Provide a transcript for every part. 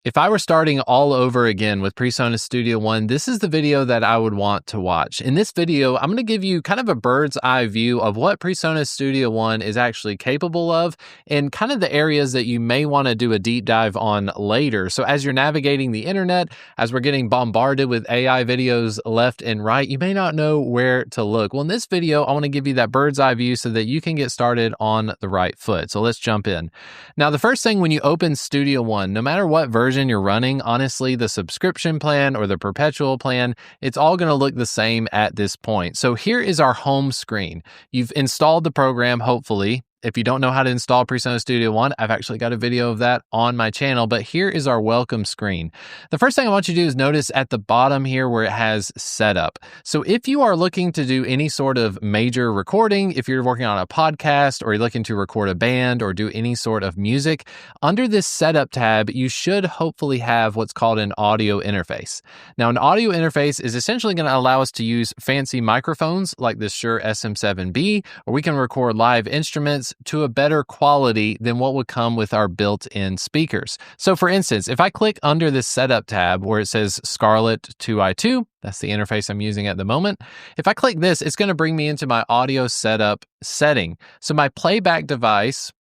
If I were starting all over again with PreSonus Studio One, this is the video that I would want to watch. In this video, I'm going to give you kind of a bird's eye view of what PreSonus Studio One is actually capable of and kind of the areas that you may want to do a deep dive on later. So as you're navigating the internet, as we're getting bombarded with AI videos left and right, you may not know where to look. Well, in this video, I want to give you that bird's eye view so that you can get started on the right foot. So let's jump in. Now, the first thing when you open Studio One, no matter what version you're running, honestly, the subscription plan or the perpetual plan, it's all going to look the same at this point. So here is our home screen. You've installed the program, hopefully. If you don't know how to install PreSonus Studio One, I've actually got a video of that on my channel, but here is our welcome screen. The first thing I want you to do is notice at the bottom here where it has setup. So if you are looking to do any sort of major recording, if you're working on a podcast or you're looking to record a band or do any sort of music, under this setup tab, you should hopefully have what's called an audio interface. Now, an audio interface is essentially going to allow us to use fancy microphones like this Shure SM7B, or we can record live instruments to a better quality than what would come with our built-in speakers. So for instance, if I click under this setup tab where it says Scarlett 2i2, that's the interface I'm using at the moment. If I click this, it's going to bring me into my audio setup setting. So my playback device,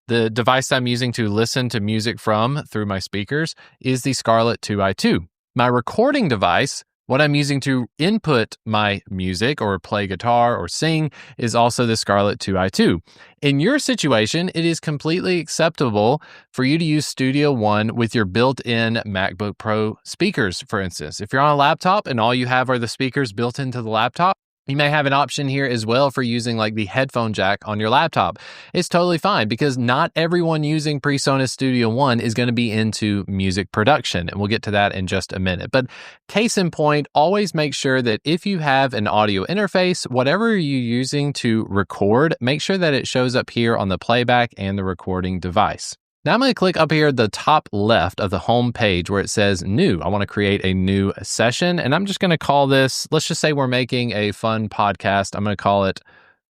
the device I'm using to listen to music from through my speakers, is the Scarlett 2i2. My recording device, what I'm using to input my music or play guitar or sing, is also the Scarlett 2i2. In your situation, it is completely acceptable for you to use Studio One with your built-in MacBook Pro speakers, for instance. If you're on a laptop and all you have are the speakers built into the laptop, you may have an option here as well for using like the headphone jack on your laptop. It's totally fine because not everyone using PreSonus Studio One is going to be into music production, and we'll get to that in just a minute. But case in point, always make sure that if you have an audio interface, whatever you're using to record, make sure that it shows up here on the playback and the recording device. Now I'm going to click up here at the top left of the home page where it says new. I want to create a new session, and I'm just going to call this, let's just say we're making a fun podcast. I'm going to call it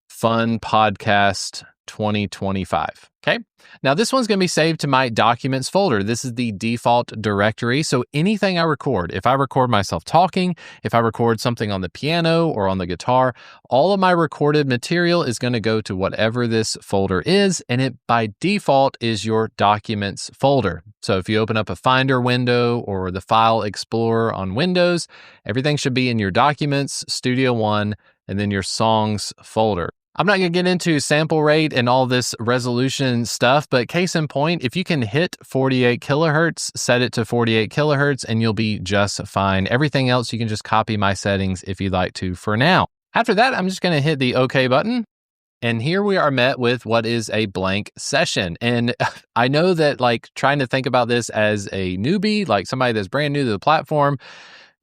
Fun Podcast 2025. Okay. Now this one's going to be saved to my documents folder. This is the default directory. So anything I record, if I record myself talking, if I record something on the piano or on the guitar, all of my recorded material is going to go to whatever this folder is, and it by default is your documents folder. So if you open up a Finder window or the File Explorer on Windows, everything should be in your Documents, Studio One, and then your Songs folder. I'm not going to get into sample rate and all this resolution stuff, but case in point, if you can hit 48 kilohertz, set it to 48 kilohertz, and you'll be just fine. Everything else, you can just copy my settings if you'd like to for now. After that, I'm just going to hit the OK button. And here we are met with what is a blank session. And I know that like trying to think about this as a newbie, like somebody that's brand new to the platform,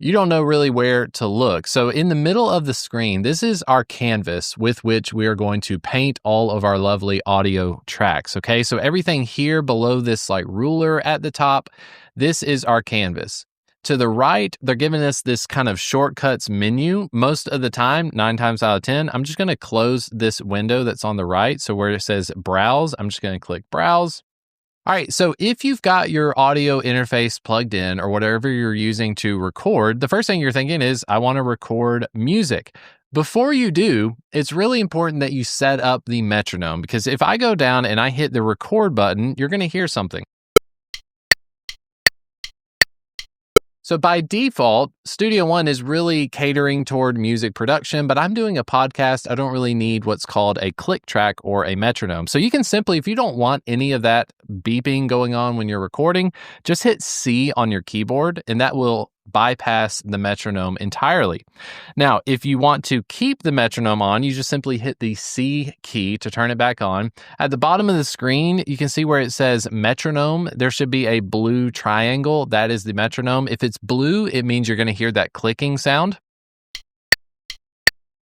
you don't know really where to look. So in the middle of the screen, this is our canvas with which we are going to paint all of our lovely audio tracks. Okay, so everything here below this like ruler at the top, this is our canvas. To the right, they're giving us this kind of shortcuts menu. Most of the time, 9 times out of 10, I'm just going to close this window that's on the right. So where it says browse, I'm just going to click browse. All right, so if you've got your audio interface plugged in or whatever you're using to record, the first thing you're thinking is, I want to record music. Before you do, it's really important that you set up the metronome, because if I go down and I hit the record button, you're going to hear something. So by default, Studio One is really catering toward music production, but I'm doing a podcast. I don't really need what's called a click track or a metronome. So you can simply, if you don't want any of that beeping going on when you're recording, just hit C on your keyboard, and that will bypass the metronome entirely. Now, if you want to keep the metronome on, you just simply hit the C key to turn it back on. At the bottom of the screen, you can see where it says metronome. There should be a blue triangle. That is the metronome. If it's blue, it means you're going to hear that clicking sound.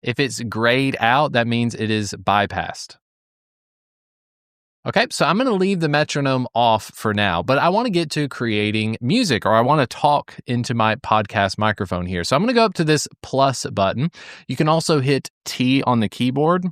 If it's grayed out, that means it is bypassed. Okay, so I'm going to leave the metronome off for now, but I want to get to creating music, or I want to talk into my podcast microphone here. So I'm going to go up to this plus button. You can also hit T on the keyboard.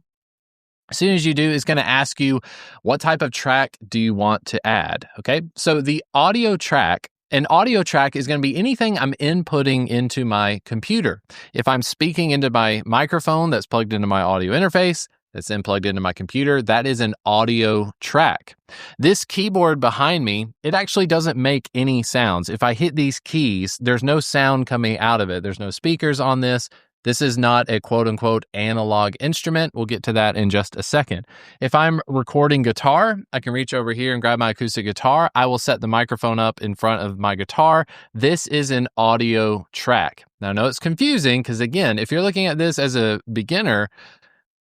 As soon as you do, it's going to ask you what type of track do you want to add. Okay, so the audio track An audio track is going to be anything I'm inputting into my computer. If I'm speaking into my microphone that's plugged into my audio interface, that's then plugged into my computer, that is an audio track. This keyboard behind me, it actually doesn't make any sounds. If I hit these keys, there's no sound coming out of it. There's no speakers on this. This is not a quote-unquote analog instrument. We'll get to that in just a second. If I'm recording guitar, I can reach over here and grab my acoustic guitar. I will set the microphone up in front of my guitar. This is an audio track. Now, I know it's confusing because, again, if you're looking at this as a beginner,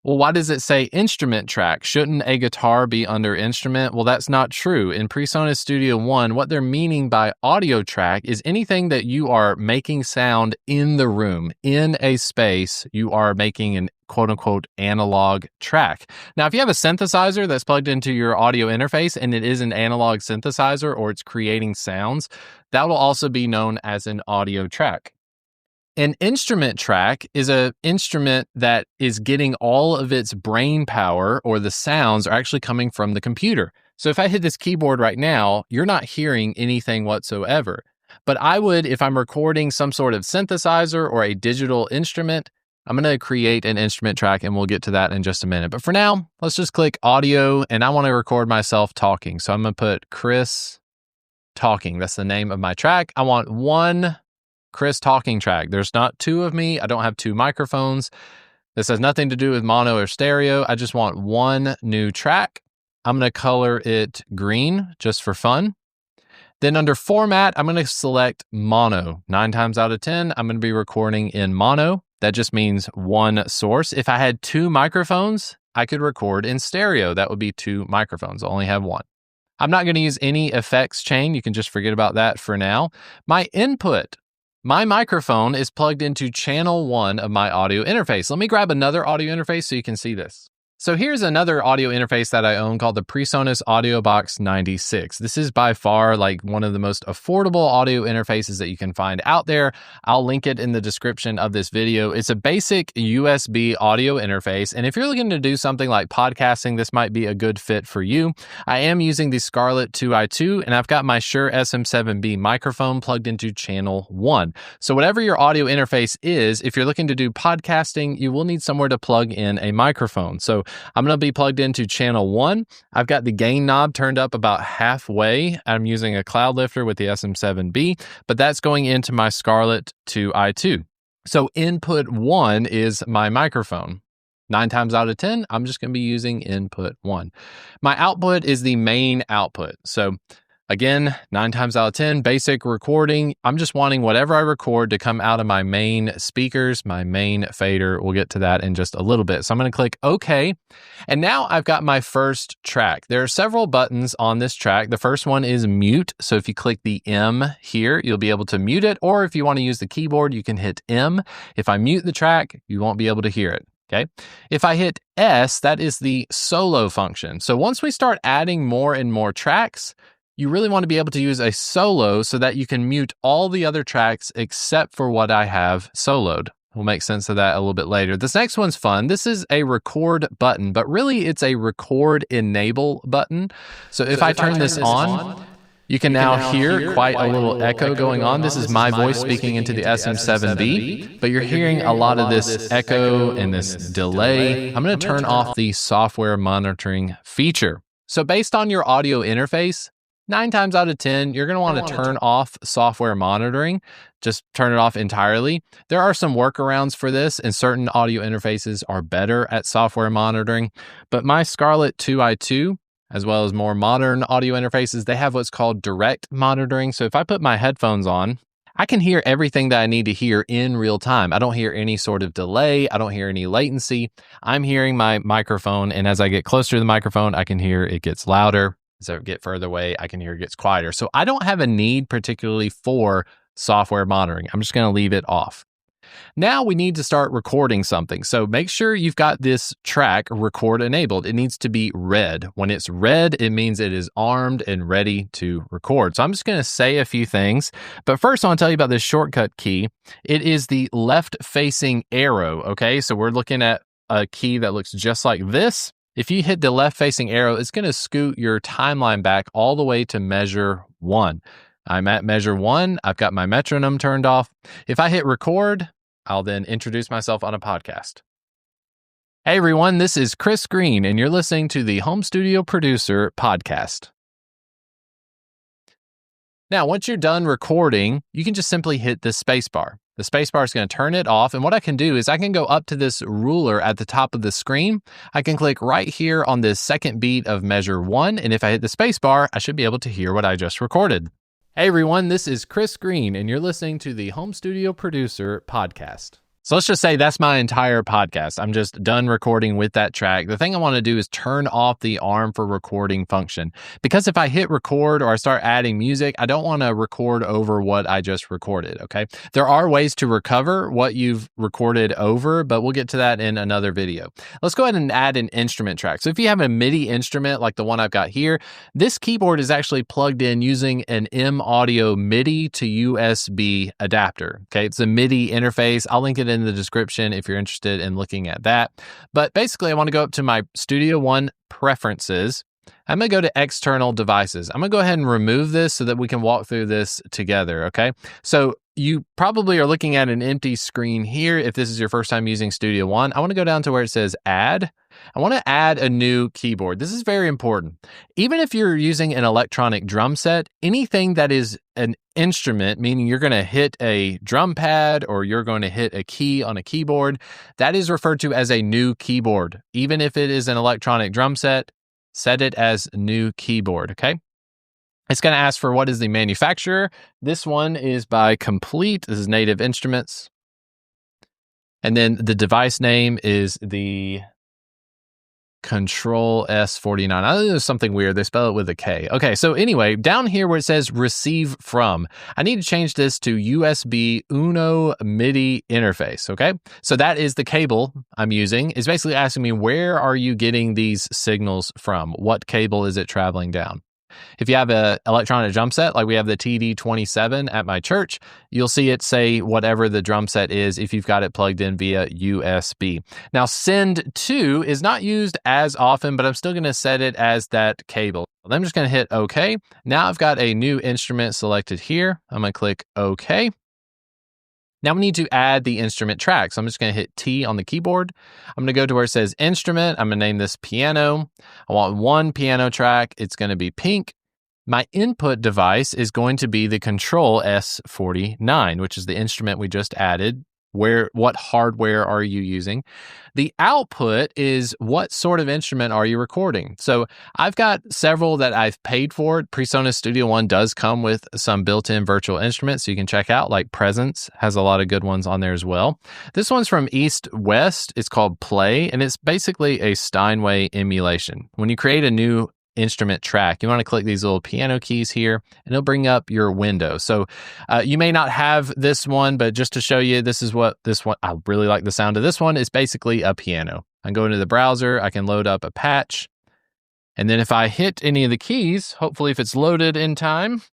well, why does it say instrument track? Shouldn't a guitar be under instrument? Well, that's not true. In PreSonus Studio One, what they're meaning by audio track is anything that you are making sound in the room, in a space, you are making an quote-unquote analog track. Now, if you have a synthesizer that's plugged into your audio interface and it is an analog synthesizer or it's creating sounds, that will also be known as an audio track. An instrument track is an instrument that is getting all of its brain power, or the sounds are actually coming from the computer. So if I hit this keyboard right now, you're not hearing anything whatsoever. But I would, if I'm recording some sort of synthesizer or a digital instrument, I'm going to create an instrument track and we'll get to that in just a minute. But for now, let's just click audio and I want to record myself talking. So I'm going to put Chris talking. That's the name of my track. I want one Chris talking track. There's not two of me. I don't have two microphones. This has nothing to do with mono or stereo. I just want one new track. I'm going to color it green just for fun. Then under format, I'm going to select mono. 9 times out of 10, I'm going to be recording in mono. That just means one source. If I had two microphones, I could record in stereo. That would be two microphones. I only have one. I'm not going to use any effects chain. You can just forget about that for now. My input. My microphone is plugged into channel 1 of my audio interface. Let me grab another audio interface so you can see this. So here's another audio interface that I own called the PreSonus Audio Box 96. This is by far like one of the most affordable audio interfaces that you can find out there. I'll link it in the description of this video. It's a basic USB audio interface. And if you're looking to do something like podcasting, this might be a good fit for you. I am using the Scarlett 2i2 and I've got my Shure SM7B microphone plugged into channel 1. So whatever your audio interface is, if you're looking to do podcasting, you will need somewhere to plug in a microphone. So I'm going to be plugged into channel 1. I've got the gain knob turned up about halfway. I'm using a cloud lifter with the SM7B, but that's going into my Scarlett 2i2. So input 1 is my microphone. 9 times out of 10, I'm just going to be using input 1. My output is the main output. So again, 9 times out of 10, basic recording. I'm just wanting whatever I record to come out of my main speakers, my main fader. We'll get to that in just a little bit. So I'm going to click OK. And now I've got my first track. There are several buttons on this track. The first one is mute. So if you click the M here, you'll be able to mute it. Or if you want to use the keyboard, you can hit M. If I mute the track, you won't be able to hear it. Okay. If I hit S, that is the solo function. So once we start adding more and more tracks, you really want to be able to use a solo so that you can mute all the other tracks except for what I have soloed. We'll make sense of that a little bit later. This next one's fun. This is a record button, but really it's a record enable button. So if I turn this on, you can now hear quite a little echo going on. This is my voice speaking into the SM7B, but you're hearing a lot of this echo and this delay. I'm going to turn off the software monitoring feature. So based on your audio interface, 9 times out of 10, you're going to want to turn off software monitoring. Just turn it off entirely. There are some workarounds for this, and certain audio interfaces are better at software monitoring. But my Scarlett 2i2, as well as more modern audio interfaces, they have what's called direct monitoring. So if I put my headphones on, I can hear everything that I need to hear in real time. I don't hear any sort of delay. I don't hear any latency. I'm hearing my microphone, and as I get closer to the microphone, I can hear it gets louder. As I get further away, I can hear it gets quieter. So I don't have a need particularly for software monitoring. I'm just going to leave it off. Now we need to start recording something. So make sure you've got this track record enabled. It needs to be red. When it's red, it means it is armed and ready to record. So I'm just going to say a few things. But first, I want to tell you about this shortcut key. It is the left-facing arrow, okay? So we're looking at a key that looks just like this. If you hit the left-facing arrow, it's going to scoot your timeline back all the way to measure 1. I'm at measure 1. I've got my metronome turned off. If I hit record, I'll then introduce myself on a podcast. Hey everyone, this is Chris Green, and you're listening to the Home Studio Producer podcast. Now, once you're done recording, you can just simply hit the spacebar. The spacebar is going to turn it off, and what I can do is I can go up to this ruler at the top of the screen. I can click right here on this second beat of measure 1, and if I hit the spacebar, I should be able to hear what I just recorded. Hey everyone, this is Chris Green, and you're listening to the Home Studio Producer podcast. So let's just say that's my entire podcast. I'm just done recording with that track. The thing I want to do is turn off the arm for recording function. Because if I hit record or I start adding music, I don't want to record over what I just recorded, okay? There are ways to recover what you've recorded over, but we'll get to that in another video. Let's go ahead and add an instrument track. So if you have a MIDI instrument like the one I've got here, this keyboard is actually plugged in using an M-Audio MIDI to USB adapter, okay? It's a MIDI interface. I'll link it in the description if you're interested in looking at that. But basically, I want to go up to my Studio One preferences. I'm going to go to external devices. I'm going to go ahead and remove this so that we can walk through this together, okay? So you probably are looking at an empty screen here if this is your first time using Studio One. I want to go down to where it says Add. I want to add a new keyboard. This is very important. Even if you're using an electronic drum set, anything that is an instrument, meaning you're going to hit a drum pad or you're going to hit a key on a keyboard, that is referred to as a new keyboard. Even if it is an electronic drum set, set it as new keyboard, okay? It's going to ask for what is the manufacturer. This one is by Complete. This is Native Instruments. And then the device name is the Control S49. I think there's something weird. They spell it with a K. Okay, so anyway, down here where it says receive from, I need to change this to USB Uno MIDI interface, okay? So that is the cable I'm using. It's basically asking me, where are you getting these signals from? What cable is it traveling down? If you have an electronic drum set, like we have the TD27 at my church, you'll see it say whatever the drum set is if you've got it plugged in via USB. Now, send to is not used as often, but I'm still going to set it as that cable. I'm just going to hit OK. Now I've got a new instrument selected here. I'm going to click OK. Now we need to add the instrument track. So I'm just going to hit T on the keyboard. I'm going to go to where it says instrument. I'm going to name this piano. I want one piano track. It's going to be pink. My input device is going to be the Control S49, which is the instrument we just added. What hardware are you using? The output is what sort of instrument are you recording? So I've got several that I've paid for. PreSonus Studio One does come with some built-in virtual instruments, so you can check out, like Presence has a lot of good ones on there as well. This one's from East West. It's called Play, and it's basically a Steinway emulation. When you create a new instrument track, you want to click these little piano keys here and it'll bring up your window. So you may not have this one, but just to show you, this is what this one, I really like the sound of this one. It's basically a piano. I can go into the browser, I can load up a patch, and then if I hit any of the keys, hopefully if it's loaded in time,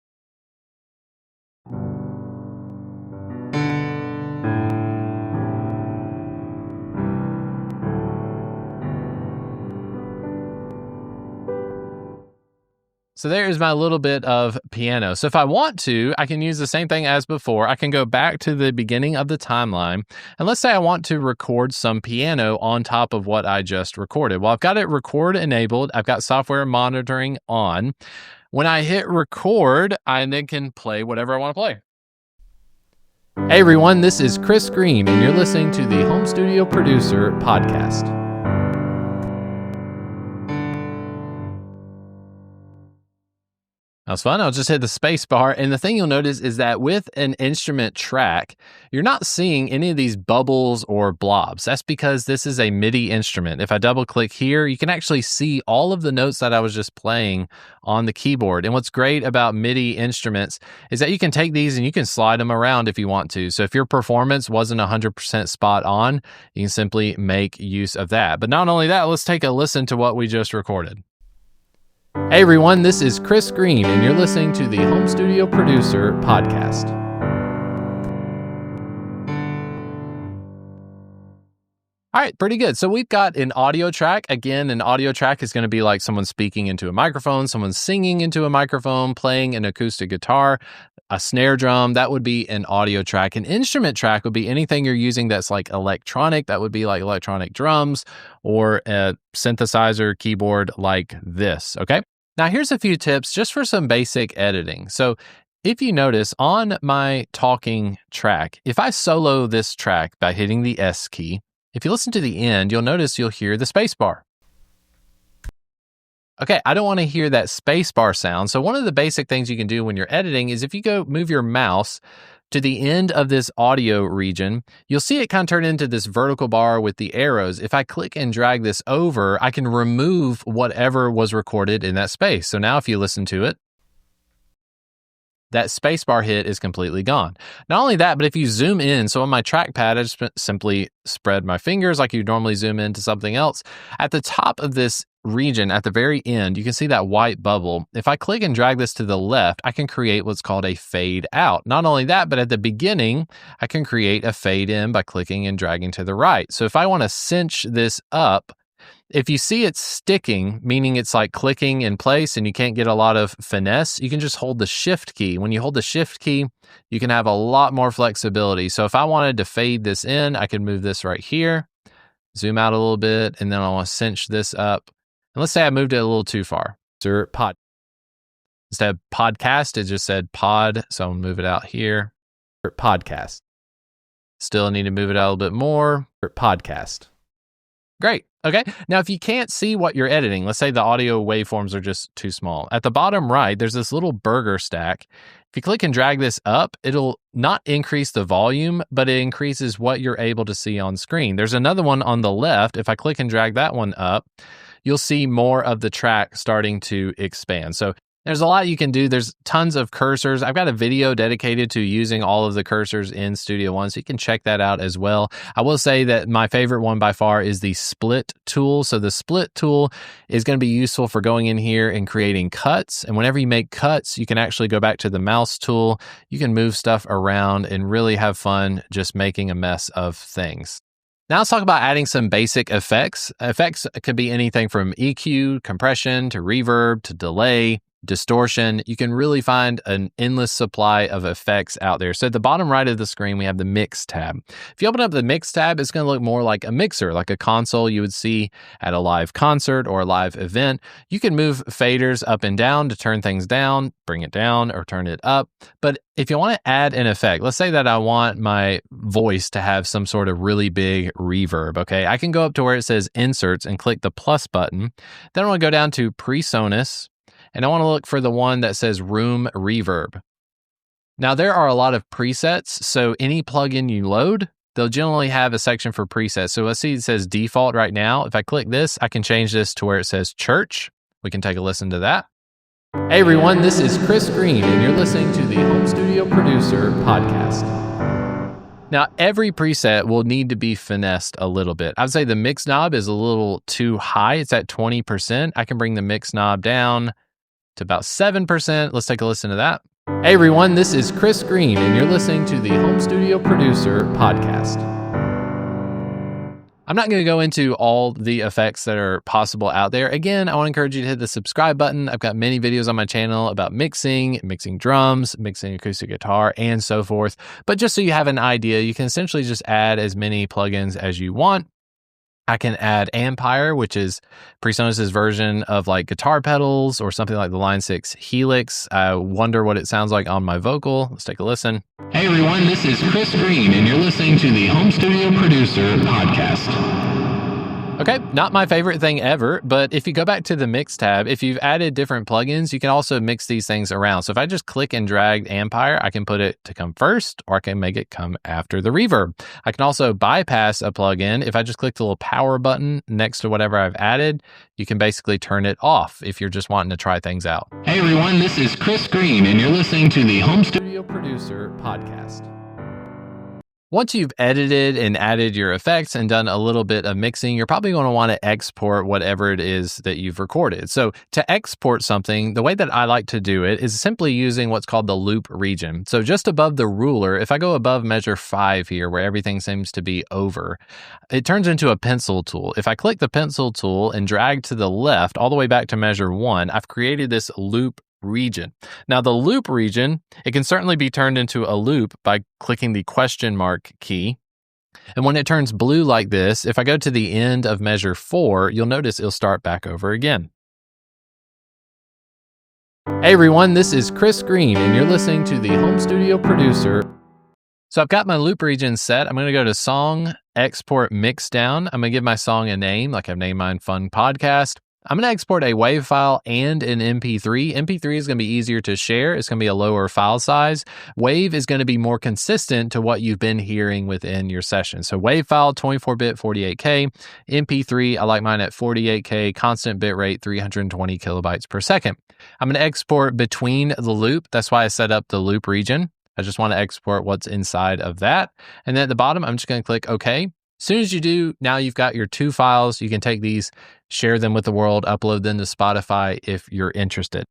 so there's my little bit of piano. So if I want to, I can use the same thing as before. I can go back to the beginning of the timeline. And let's say I want to record some piano on top of what I just recorded. Well, I've got it record enabled. I've got software monitoring on. When I hit record, I then can play whatever I want to play. Hey everyone, this is Chris Green, and you're listening to the Home Studio Producer podcast. That was fun. I'll just hit the space bar. And the thing you'll notice is that with an instrument track, you're not seeing any of these bubbles or blobs. That's because this is a MIDI instrument. If I double click here, you can actually see all of the notes that I was just playing on the keyboard. And what's great about MIDI instruments is that you can take these and you can slide them around if you want to. So if your performance wasn't 100% spot on, you can simply make use of that. But not only that, let's take a listen to what we just recorded. Hey everyone, this is Chris Green, and you're listening to the Home Studio Producer podcast. All right, pretty good. So we've got an audio track. Again, an audio track is going to be like someone speaking into a microphone, someone singing into a microphone, playing an acoustic guitar, a snare drum. That would be an audio track. An instrument track would be anything you're using that's like electronic. That would be like electronic drums or a synthesizer keyboard like this. Okay. Now here's a few tips just for some basic editing. So if you notice on my talking track, if I solo this track by hitting the S key, if you listen to the end, you'll notice you'll hear the space bar. Okay, I don't want to hear that space bar sound. So one of the basic things you can do when you're editing is if you go move your mouse to the end of this audio region, you'll see it kind of turn into this vertical bar with the arrows. If I click and drag this over, I can remove whatever was recorded in that space. So now if you listen to it, that spacebar hit is completely gone. Not only that, but if you zoom in, so on my trackpad, I just simply spread my fingers like you normally zoom into something else. At the top of this region, at the very end, you can see that white bubble. If I click and drag this to the left, I can create what's called a fade out. Not only that, but at the beginning, I can create a fade in by clicking and dragging to the right. So if I want to cinch this up, if you see it sticking, meaning it's like clicking in place and you can't get a lot of finesse, you can just hold the shift key. When you hold the shift key, you can have a lot more flexibility. So if I wanted to fade this in, I could move this right here, zoom out a little bit, and then I want to cinch this up. And let's say I moved it a little too far. So pod. Instead of podcast, it just said pod. So I'm going to move it out here. Podcast. Still need to move it out a little bit more. Podcast. Great. Okay. Now, if you can't see what you're editing, let's say the audio waveforms are just too small. At the bottom right, there's this little burger stack. If you click and drag this up, it'll not increase the volume, but it increases what you're able to see on screen. There's another one on the left. If I click and drag that one up, you'll see more of the track starting to expand. So there's a lot you can do. There's tons of cursors. I've got a video dedicated to using all of the cursors in Studio One, so you can check that out as well. I will say that my favorite one by far is the split tool. So the split tool is going to be useful for going in here and creating cuts. And whenever you make cuts, you can actually go back to the mouse tool. You can move stuff around and really have fun just making a mess of things. Now let's talk about adding some basic effects. Effects could be anything from EQ, compression, to reverb, to delay, distortion. You can really find an endless supply of effects out there. So at the bottom right of the screen, we have the mix tab. If you open up the mix tab, it's going to look more like a mixer, like a console you would see at a live concert or a live event. You can move faders up and down to turn things down, bring it down, or turn it up. But if you want to add an effect, let's say that I want my voice to have some sort of really big reverb, okay? I can go up to where it says inserts and click the plus button. Then I want to go down to PreSonus, and I want to look for the one that says Room Reverb. Now, there are a lot of presets, so any plugin you load, they'll generally have a section for presets. So let's see, it says default right now. If I click this, I can change this to where it says church. We can take a listen to that. Hey everyone, this is Chris Green, and you're listening to the Home Studio Producer podcast. Now, every preset will need to be finessed a little bit. I would say the mix knob is a little too high. It's at 20%. I can bring the mix knob down to about 7%. Let's take a listen to that. Hey everyone, this is Chris Green, and you're listening to the Home Studio Producer podcast. I'm not going to go into all the effects that are possible out there. Again, I want to encourage you to hit the subscribe button. I've got many videos on my channel about mixing drums, mixing acoustic guitar, and so forth. But just so you have an idea, you can essentially just add as many plugins as you want. I can add Ampire, which is PreSonus's version of like guitar pedals or something like the Line 6 Helix. I wonder what it sounds like on my vocal. Let's take a listen. Hey everyone, this is Chris Green, and you're listening to the Home Studio Producer podcast. Okay, not my favorite thing ever, but if you go back to the mix tab, if you've added different plugins, you can also mix these things around. So if I just click and drag Ampire, I can put it to come first, or I can make it come after the reverb. I can also bypass a plugin. If I just click the little power button next to whatever I've added, you can basically turn it off if you're just wanting to try things out. Hey everyone, this is Chris Green, and you're listening to the Home Studio Producer podcast. Once you've edited and added your effects and done a little bit of mixing, you're probably going to want to export whatever it is that you've recorded. So to export something, the way that I like to do it is simply using what's called the loop region. So just above the ruler, if I go above measure 5 here, where everything seems to be over, it turns into a pencil tool. If I click the pencil tool and drag to the left all the way back to measure 1, I've created this loop region. Now, the loop region, it can certainly be turned into a loop by clicking the question mark key. And when it turns blue like this, if I go to the end of measure 4, you'll notice it'll start back over again. Hey everyone, this is Chris Green, and you're listening to the Home Studio Producer. So I've got my loop region set. I'm going to go to Song, Export Mixdown. I'm going to give my song a name, like I've named mine Fun Podcast. I'm going to export a WAV file and an MP3. MP3 is going to be easier to share. It's going to be a lower file size. WAV is going to be more consistent to what you've been hearing within your session. So WAV file, 24-bit, 48K. MP3, I like mine at 48K, constant bit rate, 320 kilobytes per second. I'm going to export between the loop. That's why I set up the loop region. I just want to export what's inside of that. And then at the bottom, I'm just going to click OK. As soon as you do, now you've got your 2 files. You can take these, share them with the world, upload them to Spotify if you're interested.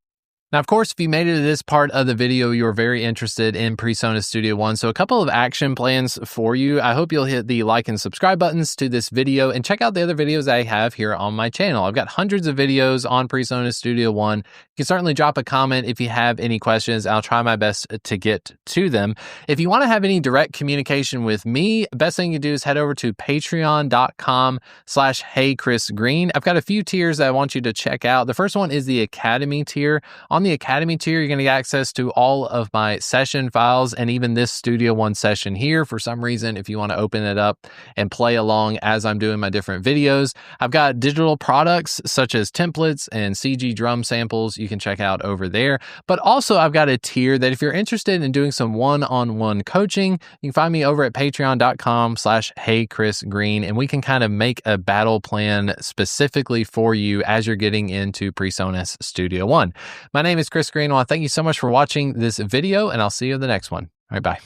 Now, of course, if you made it to this part of the video, you're very interested in PreSonus Studio One. So a couple of action plans for you. I hope you'll hit the like and subscribe buttons to this video and check out the other videos I have here on my channel. I've got hundreds of videos on PreSonus Studio One. You can certainly drop a comment if you have any questions. I'll try my best to get to them. If you want to have any direct communication with me, the best thing you do is head over to patreon.com/HeyChrisGreen. I've got a few tiers that I want you to check out. The first one is the Academy tier. On the Academy tier, you're going to get access to all of my session files and even this Studio One session here. For some reason, if you want to open it up and play along as I'm doing my different videos, I've got digital products such as templates and CG drum samples you can check out over there. But also, I've got a tier that if you're interested in doing some one-on-one coaching, you can find me over at patreon.com/HeyChrisGreen, and we can kind of make a battle plan specifically for you as you're getting into PreSonus Studio One. My name is Chris Green. I want to thank you so much for watching this video, and I'll see you in the next one. All right, bye.